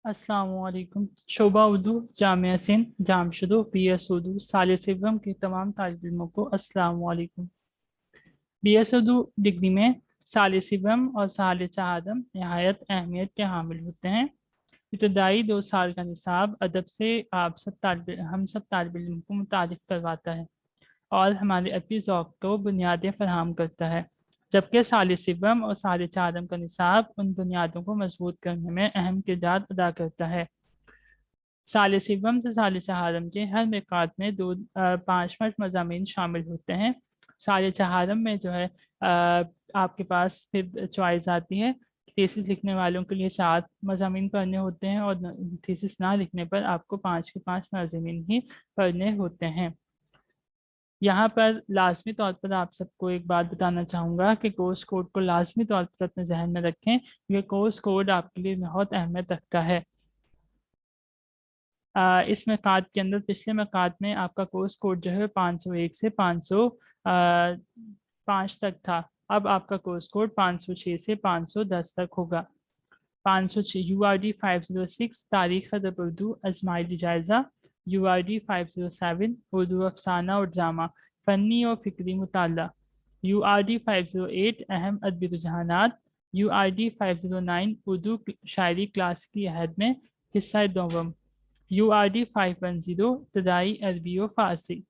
अस्सलाम वालेकुम। शोभा उर्दू जामिया सिंध जामशुदो BS उर्दू साल सिवम के तमाम तालिब इल्मों को अस्सलाम वालेकुम। BS उर्दू डिग्री में साल सिवम और साल चहादम नहायत अहमियत के हामिल होते हैं। इब्तदाई 2 साल का निसाब अदब से आप सब हम सब तालिब इल्म को मुतारिफ करवाता है और हमारे अदबी ज़ौक़ को बुनियादें फराहम करता है, जबकि साल सिवम और साल चहादम का निसाब उन बुनियादों को मजबूत करने में अहम किरदार अदा करता है। साल सिवम से साल चहारम के हर मिक़ात में 5 मज़ामीन शामिल होते हैं। साल चहारम में जो है आपके पास फिर चॉइस आती है। थीसिस लिखने वालों के लिए 7 मज़ामीन पढ़ने होते हैं और थीसिस ना लिखने पर आपको 5 के 5 मज़ामीन ही पढ़ने होते हैं। यहाँ पर लाजमी तौर पर आप सबको एक बात बताना चाहूँगा कि कोर्स कोड को लाजमी तौर पर अपने जहन में रखें, क्योंकि कोर्स कोड आपके लिए बहुत अहमियत रखता है। इस मिक़ात के अंदर पिछले मिक़ात में आपका कोर्स कोड जो है 501 से 505 तक था। अब आपका कोर्स कोड 506 से 510 तक होगा। 506 URD 506 तारीख़ अदब उर्दू अज़माइली जायज़ा, URD 507 उर्दू अफसाना और ड्रामा फ़नी और फ़िक्री मुताला, URD 508 अहम अदबी रुझानात, URD 509 उर्दू शायरी क्लास की अहद में हिस्सा दोम, URD 510 इब्तदाई अरबी व फ़ारसी।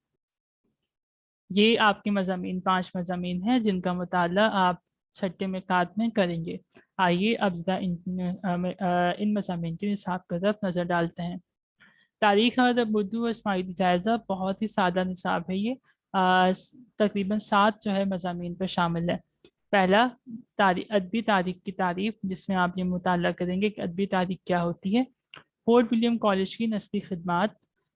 ये आपके मज़ामीन 5 मज़ामीन हैं जिनका मुताला आप छठे मिक़ात में करेंगे। आइए अब ज़रा इन मज़ामीन के निसाब की तरफ नज़र डालते हैं। तारीख़ अदब उर्दू इस्माइली जायज़ा बहुत ही सादा निसाब है। ये तकरीबन 7 जो है मज़ामीन पर शामिल है। पहला अदबी तारीख़ की तारीफ़, जिसमें आप ये मुताला करेंगे कि अदबी तारीख़ क्या होती है। फोर्ट विलियम कॉलेज की नस्ली खिदमात,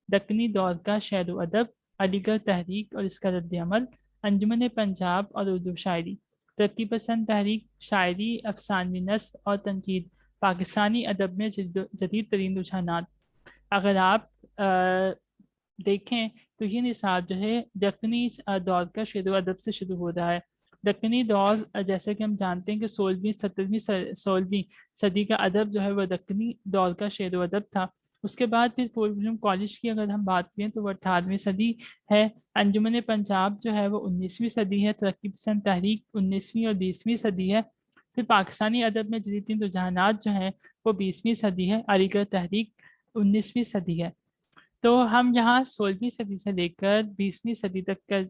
दक्कनी दौर का शेर व अदब, अलीगढ़ तहरीक और इसका रद्द अमल, अंजुमन पंजाब और उर्दू शायरी, तरक्की पसंद तहरीक, शायरी, अफसानवी नस्र और तनकीद, पाकिस्तानी अदब में जदीद तरीन रुझानात। अगर आप देखें तो ये निसाब जो है दक्कनी दौर का शेर व अदब से शुरू हो रहा है। दक्कनी दौर जैसे कि हम जानते हैं कि 16वीं सदी का अदब जो है वह दक्कनी दौर का शेर व अदब था। उसके बाद फिर फोर्ट विलियम कॉलेज की अगर हम बात करें तो वह 18वीं सदी है। अंजुमन पंजाब जो है वो 19वीं सदी है। तरक्की पसंद तहरीक 19वीं और 20वीं सदी है। फिर पाकिस्तानी अदब में जदीद रुझानात जो हैं वो 20वीं सदी है। अलीगढ़ तहरीक 19वीं सदी है। तो हम यहाँ 16वीं सदी से लेकर 20वीं सदी तक के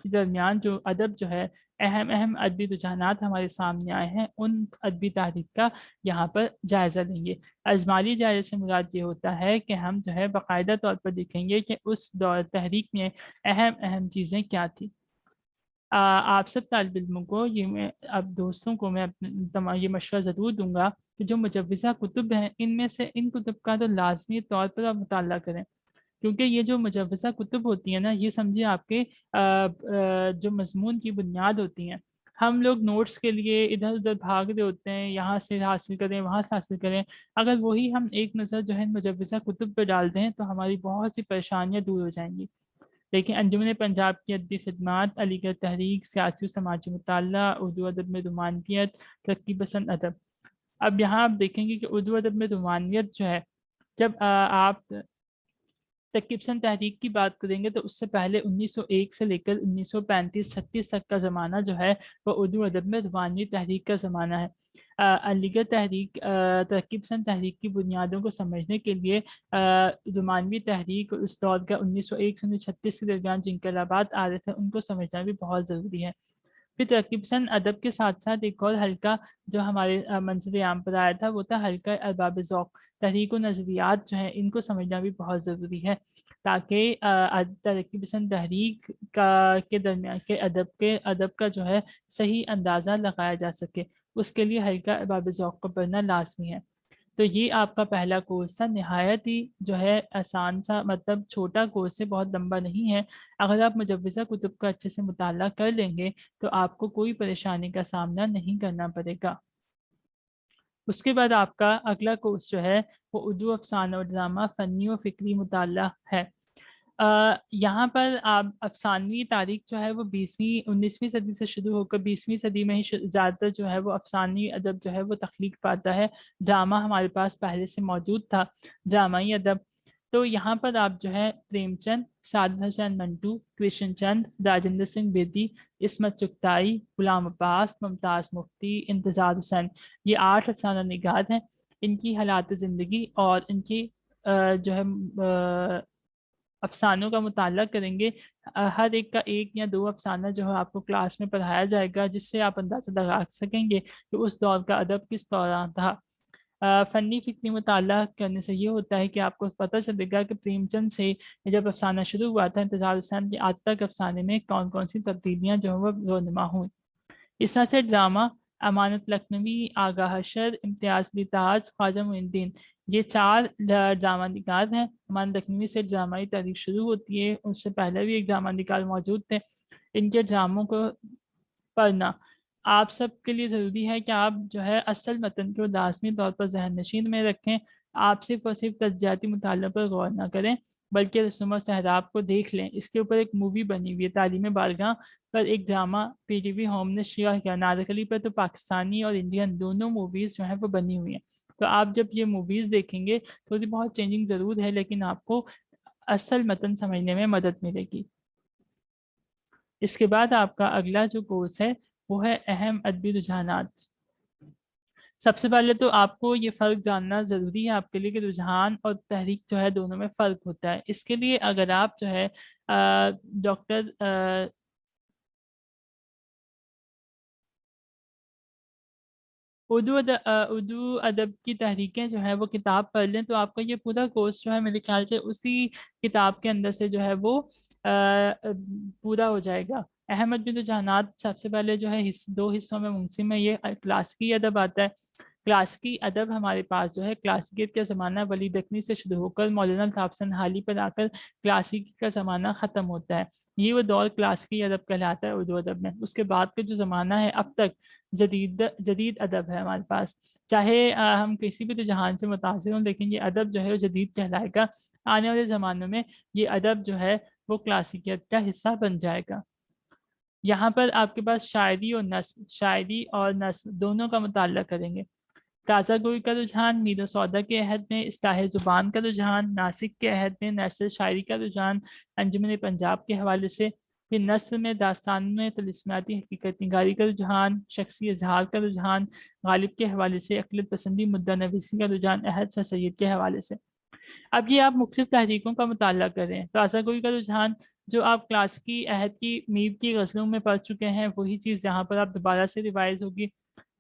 दरमियान जो अदब जो है अहम अहम अदबी रुझानात हमारे सामने आए हैं, उन अदबी तारीख का यहाँ पर जायज़ा लेंगे। अजमाली जायज़े से मुराद ये होता है कि हम जो है बाकायदा तौर पर देखेंगे कि उस दौर तहरीक में अहम अहम चीज़ें क्या थी। आप सब तालिब इल्मों को ये मैं अब दोस्तों को मैं अपने ये मशवरा ज़रूर दूंगा कि जो मुजव्वज़ा कुतुब हैं इनमें से इन कुतुब का तो लाजमी तौर पर आप मुताला करें, क्योंकि ये जो मुजव्वज़ा कुतुब होती है ना, ये समझिए आपके जो मज़मून की बुनियाद होती हैं। हम लोग नोट्स के लिए इधर उधर भाग रहे होते हैं, यहाँ से हासिल करें वहाँ से हासिल करें। अगर वही हम एक नज़र जो है मुजव्वज़ा कुतुब पे डाल दें तो हमारी बहुत सी परेशानियाँ दूर हो जाएंगी। लेकिन अंजुमन पंजाब की अदबी खिदमात, अलीगढ़ तहरीक, सियासी और समाजी मुताला, उर्दू अदब में रुमानियत, तरक्की पसंद अदब। अब यहाँ आप देखेंगे कि उर्दू अदब में रुमानियत जो है, जब आप तकीबसन तहरीक की बात करेंगे तो उससे पहले 1901 से लेकर 1935-36 तक का ज़माना जो है वह उर्दू अदब में रुमानी तहरीक का ज़माना है। अलीगढ़ तहरीक तकीबसन तहरीक की बुनियादों को समझने के लिए रुमानवी तहरीक और उस दौर का 1901 से 1936 के दरमियान जो इनकलाबात आ रहे थे उनको समझना भी बहुत ज़रूरी है। फिर तरकीब पसंद अदब के साथ साथ एक और हल्का जो हमारे मंजर आम पर आया था वो था हल्का अरबाब ज़ौक़, तहरीक व नज़रियात जो हैं इनको समझना भी बहुत ज़रूरी है, ताकि तरक्की पसंद तहरीक का के दरमियान के अदब का जो है सही अंदाज़ा लगाया जा सके। उसके लिए हल्का अरबाब ज़ौक़ को पढ़ना लाजमी है। तो ये आपका पहला कोर्स था, नहायत ही जो है आसान सा, मतलब छोटा कोर्स है, बहुत लंबा नहीं है। अगर आप मुजव्वज़ा कुतुब का अच्छे से मुताला कर लेंगे तो आपको कोई परेशानी का सामना नहीं करना पड़ेगा। उसके बाद आपका अगला कोर्स जो है वो उर्दू अफसाना और ड्रामा फ़नी व फ़िक्री मुताला है। यहाँ पर आप अफसानवी तारीख जो है वो 19वीं सदी से शुरू होकर 20वीं सदी में ही ज़्यादातर जो है वो अफसानी अदब जो है वो तख्लीक पाता है। ड्रामा हमारे पास पहले से मौजूद था, ड्रामाई अदब। तो यहाँ पर आप जो है प्रेमचंद, सादिक हुसैन मंटू, कृष्ण चंद, राजेंद्र सिंह बेदी, इस्मत चुगताई, गुलाम अब्बास, मुमताज़ मुफ्ती, इंतज़ार हुसैन, ये 8 अफसाना निगार हैं। इनकी हालात ज़िंदगी और इनकी जो है अफसानों का मुताला करेंगे। हर एक का एक या दो अफसाना जो है आपको क्लास में पढ़ाया जाएगा, जिससे आप अंदाज़ा लगा सकेंगे कि उस दौर का अदब किस दौरान था। फ़नी फ़िक्री मुताला करने से ये होता है कि आपको पता चलेगा कि प्रेमचंद से जब अफसाना शुरू हुआ था इंतज़ार हुसैन के आज तक अफसाने में कौन कौन सी तब्दीलियाँ जो है वो रोनुमा हुई। इस तरह से ड्रामा अमानत लखनवी, आगा हशर, इम्तियाज़ अली ताज, ख्वाजा मोइनुद्दीन, ये 4 ड्रामा निगार हैं। अमानत लखनवी से ड्रामाई तारीख शुरू होती है, उससे पहले भी एक ड्रामा निगार मौजूद थे। इनके ड्रामों को पढ़ना आप सबके लिए ज़रूरी है कि आप जो है असल मतन को लाजमी तौर पर जहन नशीन में रखें। आप सिर्फ और सिर्फ तज्जियाती मुताले पर गौर ना करें, बल्कि रस्म और सहराब को देख लें। इसके ऊपर एक मूवी बनी हुई है, तालीम बारगाह पर एक ड्रामा पीटीवी होम ने शेयर किया। नारकली पर तो पाकिस्तानी और इंडियन दोनों मूवीज़ जो हैं वो बनी हुई हैं। तो आप जब ये मूवीज़ देखेंगे थोड़ी बहुत चेंजिंग ज़रूर है, लेकिन आपको असल मतन समझने में मदद मिलेगी। इसके बाद आपका अगला जो कोर्स है वो है अहम अदबी रुझानात। सबसे पहले तो आपको ये फ़र्क जानना ज़रूरी है आपके लिए कि रुझान और तहरीक जो है दोनों में फ़र्क होता है। इसके लिए अगर आप जो है डॉक्टर उर्दू अदब की तहरीकें जो है वो किताब पढ़ लें, तो आपका ये पूरा कोर्स जो है मेरे ख्याल से उसी किताब के अंदर से जो है वो पूरा हो जाएगा। अहमद बिन रुझानात सबसे पहले जो है 2 हिस्सों में मुंकसिम है। ये क्लासिकी अदब आता है। क्लासिकी अदब हमारे पास जो है क्लासिकियत का ज़माना वली दक्नी से शुरू होकर मौलाना ताफसन हाली पर आकर क्लासिकी का ज़माना ख़त्म होता है। ये वो दौर क्लासिकी अदब कहलाता है उर्दू अदब में। उसके बाद का जो ज़माना है अब तक जदीद जदीद अदब है हमारे पास। चाहे हम किसी भी रुझान से मुतासिर हों, लेकिन ये अदब जो है वो जदीद कहलाएगा। आने वाले ज़मानों में ये अदब जो है वो क्लासिकियत का हिस्सा बन जाएगा। यहाँ पर आपके पास शायरी और नस्र दोनों का मुताल्ला करेंगे। ताज़ा गोई का रुझान, मीर सौदा के अहद में इस्लाह ज़ुबान का रुझान, नासिक के अहद में नस्र शायरी का रुझान अंजुमन पंजाब के हवाले से, फिर नस्र में दास्तान में तलिस्माती हकीकत निगारी का रुझान, शख्सी इजहार का रुझान गालिब के हवाले से, अक़लियत पसंदी मुद्दा नवीसी का रुझान अहद सर सैयद के हवाले से। अब ये आप मुख्तलिफ तहरीकों का मुताला करें। ताज़ा गोई का रुझान जो आप क्लास की अहद की मीर की गज़लों में पढ़ चुके हैं वही चीज़ यहाँ पर आप दोबारा से रिवाइज होगी।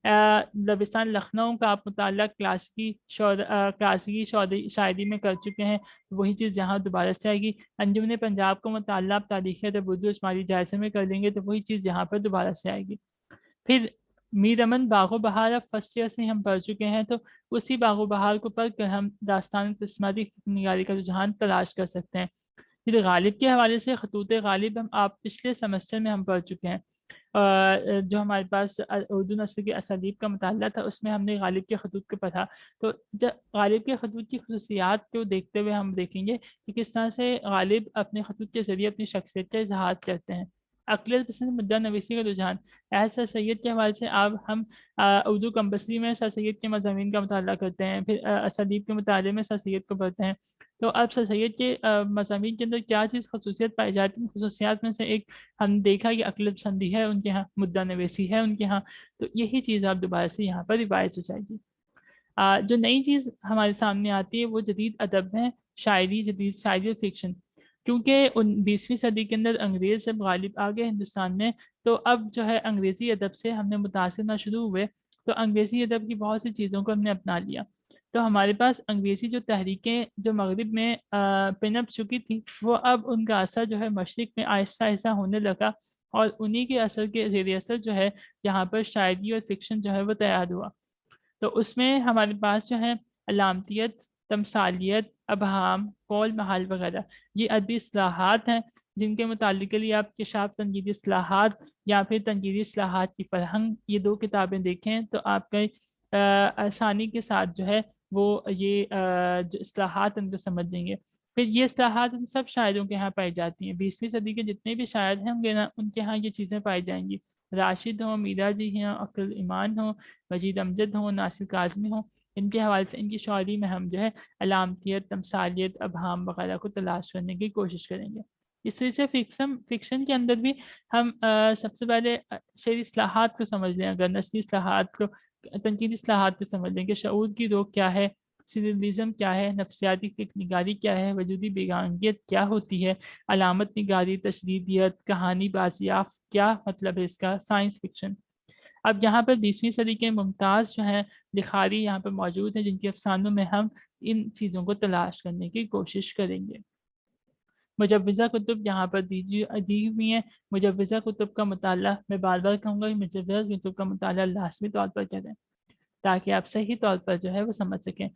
दबिस्तान लखनऊ का आप मुताला क्लासिकी शायरी में कर चुके हैं, वही चीज़ यहाँ दोबारा से आएगी। अंजुमन पंजाब का मुताला आप तारीख़ अदब उर्दू शुमारी जायसे में कर देंगे तो वही चीज़ यहाँ पर दोबारा से आएगी। फिर मीर अमन बागो बहार अब फर्स्ट ईयर से हम पढ़ चुके हैं, तो उसी बागो बहार को पढ़ कर हम दास्तान किस्मती निगारी का रुझान तलाश कर सकते हैं। फिर गालिब के हवाले से खतूत गालिब हम आप पिछले सेमेस्टर में हम पढ़ चुके हैं। जो हमारे पास उर्दू नस्ल के असलीब का मुताला था उसमें हमने गालिब के खतूत को पढ़ा। तो जब गालिब के खतूत की खसूसियात को देखते हुए हम देखेंगे कि किस तरह से गालिब अपने खतूत के ज़रिए अपनी शख्सियत का इजहार करते हैं। अक़लियत पसंद मुद्दा नवीसी का रुझान सर सैयद के हवाले से अब हम उर्दू कम्बसरी में सर सैयद के मज़ामीन का मुताला करते हैं, फिर असलीब के मुताले में सर सैयद को पढ़ते हैं। तो अब सर सैयद के मज़ामीन के अंदर क्या चीज़ खसूसियत पाई जाती है, खसूसियात में से एक हम देखा कि अक़लियत पसंदी है उनके यहाँ, मुद्दा नवीसी है उनके यहाँ। तो यही चीज़ आप दोबारा से यहाँ पर रिवाइज हो जाएगी। जो नई चीज़ हमारे सामने आती है वो जदीद अदब है, शायरी, जदीद शायरी और फिक्शन। क्योंकि 20वीं सदी के अंदर अंग्रेज़ जब गालिब आ गए हिंदुस्तान में, तो अब जो है अंग्रेज़ी अदब से हमने मुतासिर ना शुरू हुए, तो अंग्रेज़ी अदब की बहुत सी चीज़ों को हमने अपना लिया। तो हमारे पास अंग्रेज़ी जो तहरीकें जो मगरिब में पिनअप चुकी थी, वो अब उनका असर जो है मशरिक़ में आहिस्ता आहिस्ता होने लगा, और उन्हीं के असर के ज़ेर असर जो है यहाँ पर शायरी और फिक्शन जो है वो तैयार हुआ। तो उसमें हमारे पास जो है अलामतियत, तमसालियत, अबहाम, कौल महाल वगैरह ये अदबी इस्लाहात हैं, जिनके मुतालिक के लिए आप किशाफ तनकीदी इस्लाहात या फिर तनकीदी इस्लाहात की फरहंग ये 2 किताबें देखें तो आपके आसानी के साथ जो है वो ये जो इस्लाहात उनको समझ जाएंगे। پھر یہ اصطلاحات ان سب شاعروں کے ہاں پائی جاتی ہیں، 20ویں صدی کے جتنے بھی شاعر ہوں گے نا ان کے ہاں یہ چیزیں پائی جائیں گی، راشد ہوں، میرا جی ہیں، عقل ایمان ہوں، مجید امجد ہوں، ناصر کاظمی ہوں، ان کے حوالے سے ان کی شاعری میں ہم جو ہے علامتیت، تمثالیت، ابہام وغیرہ کو تلاش کرنے کی کوشش کریں گے۔ اس طرح سے فکشن کے اندر بھی ہم سب سے پہلے شعری اصطلاحات کو سمجھ لیں، اگر نثری اصطلاحات کو، تنقیدی اصطلاحات کو سمجھ لیں کہ شعور کی روح کیا ہے، سریلزم کیا ہے، نفسیاتی فکر نگاری کیا ہے، وجودی بیگانگیت کیا ہوتی ہے، علامت نگاری، تشدیدیت، کہانی بازیافت کیا مطلب ہے اس کا، سائنس فکشن۔ اب یہاں پر 20ویں صدی کے ممتاز جو ہیں لکھاری یہاں پر موجود ہیں، جن کے افسانوں میں ہم ان چیزوں کو تلاش کرنے کی کوشش کریں گے۔ مجوزہ کتب یہاں پر دی ہوئی ہیں، مجوزہ کتب کا مطالعہ میں بار بار کہوں گا کہ مجوزہ کتب کا مطالعہ لازمی طور پر کریں تاکہ آپ صحیح طور پر جو ہے وہ سمجھ سکیں۔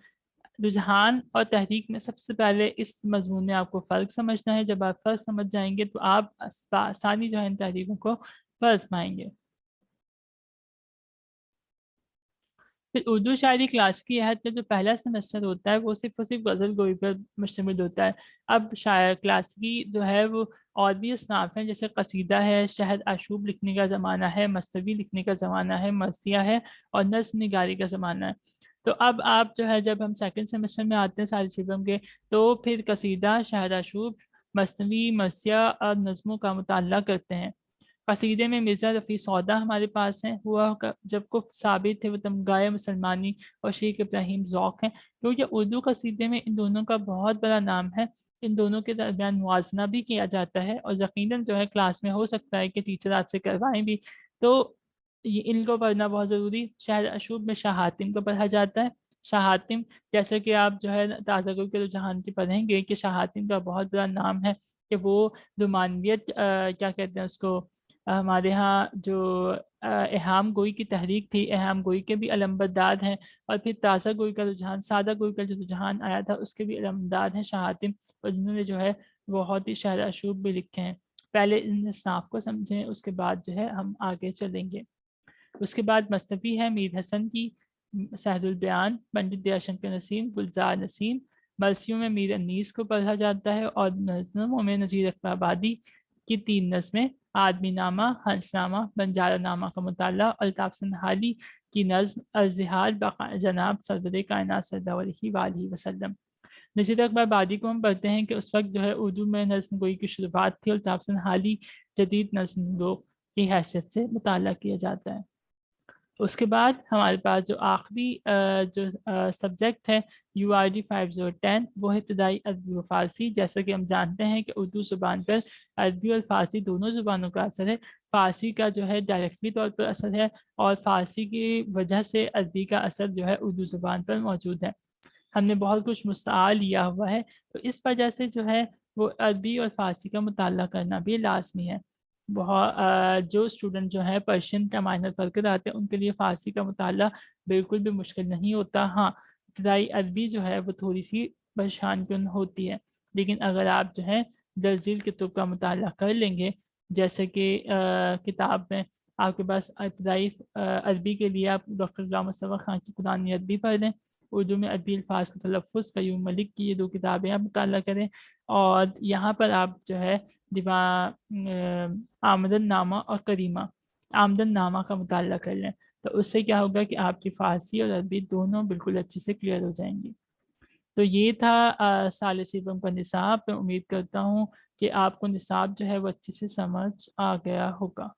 رجحان اور تحریک میں سب سے پہلے اس مضمون میں آپ کو فرق سمجھنا ہے، جب آپ فرق سمجھ جائیں گے تو آپ آسانی جو ہے ان تحریکوں کو فرض پائیں گے۔ پھر اردو شاعری کلاس کی عہد کا جو پہلا سیمسٹر ہوتا ہے وہ صرف اور صرف غزل گوئی پر مشتمل ہوتا ہے۔ اب شاعر کلاس کی جو ہے وہ اور بھی اصناف ہیں، جیسے قصیدہ ہے، شہد آشوب لکھنے کا زمانہ ہے، مصنوی لکھنے کا زمانہ ہے، مرثیہ ہے، اور نظم نگاری کا زمانہ ہے۔ تو اب آپ جو ہے جب ہم سیکنڈ سیمسٹر میں آتے ہیں سال شبم کے، تو پھر قصیدہ، شہد آشوب، مصنوی، مرثیہ اور نظموں کا مطالعہ کرتے ہیں۔ قصیدے میں مرزا رفیع سودا ہمارے پاس ہیں، ہوا جب کو ثابت تھے وہ تمغائے مسلمانی اور شیخ ابراہیم ذوق ہیں، کیونکہ اردو قصیدے میں ان دونوں کا بہت بڑا نام ہے، ان دونوں کے درمیان موازنہ بھی کیا جاتا ہے، اور یقیناً جو ہے کلاس میں ہو سکتا ہے کہ ٹیچر آپ سے کروائیں بھی، تو یہ ان کو پڑھنا بہت ضروری۔ شہر اشوب میں شاہ حاتم کو پڑھا جاتا ہے۔ شاہ حاتم جیسے کہ آپ جو ہے تازہ گو کے رجحان کی پڑھیں گے کہ شاہ حاتم کا بہت بڑا نام ہے کہ وہ رومانویت کیا کہتے ہیں اس کو، ہمارے ہاں جو اہام گوئی کی تحریک تھی، اہام گوئی کے بھی علمبردار ہیں، اور پھر تازہ گوئی کا رجحان، سادہ گوئی کا جو رجحان آیا تھا اس کے بھی علمبردار ہیں شاہ حاتم، اور جنہوں نے جو ہے بہت ہی شعر اشوب بھی لکھے ہیں۔ پہلے ان اصناف کو سمجھیں، اس کے بعد جو ہے ہم آگے چلیں گے۔ اس کے بعد مصنفی ہے میر حسن کی، سہل البیان، پنڈت دیا شنکر نسیم، گلزار نسیم۔ مرثیوں میں میر انیس کو پڑھا جاتا ہے، اور نظموں میں نذیر اکبر آبادی کی 3 نظمیں، آدمی نامہ، ہنس نامہ، بنجارہ نامہ کا مطالعہ، الطاف سنہالی کی نظم الزہار جناب سرور کائنات صلی اللہ علیہ وآلہ وسلم۔ نذیر اکبر آبادی کو ہم پڑھتے ہیں کہ اس وقت جو ہے اردو میں نظم گوئی کی شروعات تھی، الطاف سنہالی جدید نظم گو کی حیثیت سے مطالعہ کیا جاتا ہے۔ اس کے بعد ہمارے پاس جو آخری جو سبجیکٹ ہے URD 5010، وہ ہے ابتدائی عربی و فارسی۔ جیسا کہ ہم جانتے ہیں کہ اردو زبان پر عربی اور فارسی دونوں زبانوں کا اثر ہے، فارسی کا جو ہے ڈائریکٹلی طور پر اثر ہے، اور فارسی کی وجہ سے عربی کا اثر جو ہے اردو زبان پر موجود ہے۔ ہم نے بہت کچھ مستعار لیا ہوا ہے، تو اس وجہ سے جو ہے وہ عربی اور فارسی کا مطالعہ کرنا بھی لازمی ہے۔ بہت جو اسٹوڈنٹ جو ہے پرشین کا مائنر پڑھ کر آتے ہیں ان کے لیے فارسی کا مطالعہ بالکل بھی مشکل نہیں ہوتا۔ ہاں، ابتدائی عربی جو ہے وہ تھوڑی سی پریشان کن ہوتی ہے، لیکن اگر آپ جو ہے درزیل کتب کا مطالعہ کر لیں گے، جیسے کہ کتاب میں آپ کے پاس ابتدائی عربی کے لیے آپ ڈاکٹر غلام مصطفیٰ خان کی قرآنی عربی پڑھ لیں، اردو میں عربی الفاظ کا تلفظ قیوم ملک کی یہ 2 کتابیں آپ مطالعہ کریں، اور یہاں پر آپ جو ہے آمدن نامہ اور کریمہ آمدن نامہ کا مطالعہ کر لیں، تو اس سے کیا ہوگا کہ آپ کی فارسی اور عربی دونوں بالکل اچھے سے کلیئر ہو جائیں گی۔ تو یہ تھا سال سیبم کا نصاب۔ میں امید کرتا ہوں کہ آپ کو نصاب جو ہے وہ اچھے سے سمجھ آ گیا ہوگا۔